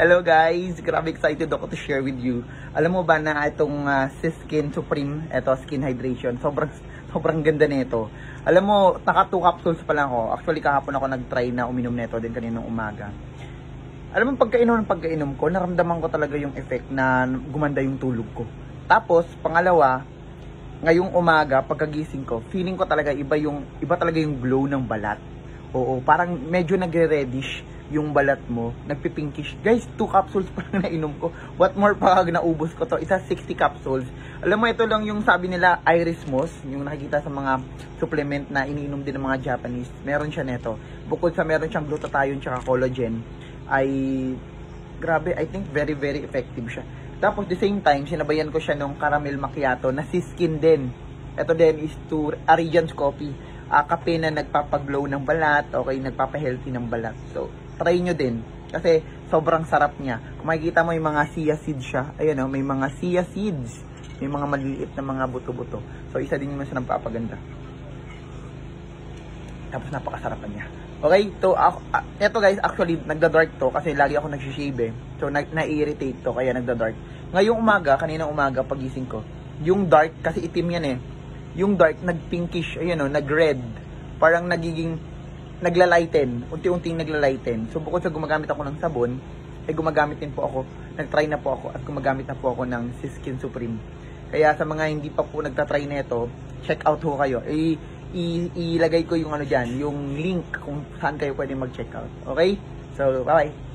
Hello guys, grabe excited ako to share with you. Alam mo ba na itong Skin Supreme, ito skin hydration, sobrang ganda nito. Alam mo, naka 2 capsules pa lang ako. Actually kahapon ako nag-try na uminom nito din kaninang umaga. Alam mo, pagkainom ko, naramdaman ko talaga yung effect na gumanda yung tulog ko. Tapos, pangalawa, ngayong umaga, pagkagising ko, feeling ko talaga iba talaga yung glow ng balat. Oo, parang medyo nagre-reddish yung balat mo, nagpipinkish. Guys, 2 capsules pa lang nainom ko. What more pag naubos ko to? Isa 60 capsules. Alam mo, ito lang yung sabi nila, Iris Moss, yung nakikita sa mga supplement na iniinom din ng mga Japanese. Meron siya neto. Bukod sa meron siyang glutathione tsaka collagen, ay grabe, I think very effective siya. Tapos the same time, sinabayan ko siya nung caramel macchiato na Skin din. Ito din is to Arijan's Coffee. Kape na nagpapaglow ng balat, okay, nagpapa-healthy ng balat. So, try nyo din. Kasi sobrang sarap niya. Kung makikita mo yung mga chia seeds siya, ayan o, may mga chia seeds. May mga maliliit na mga buto-buto. So, isa din naman siya nagpapaganda. Tapos napakasarapan niya. Okay, so eto guys, actually nagda-dark to kasi lagi ako nagsishave eh. So na-irritate to kaya nagda-dark. Ngayong umaga, kaninang umaga pagising ko, yung dark kasi itim yan eh. Yung dark nag-pinkish, ayan o, nag-red. Parang naglalighten, unti-unting naglalighten. So bukod sa gumagamit ako ng sabon, ay gumagamit din po ako, nag-try na po ako at gumagamit na po ako ng Skin Supreme. Kaya sa mga hindi pa po nagta-try nito, check out ho kayo. Ilagay ko yung ano dyan, yung link kung saan kayo pwede mag-check out. Okay? So, bye-bye!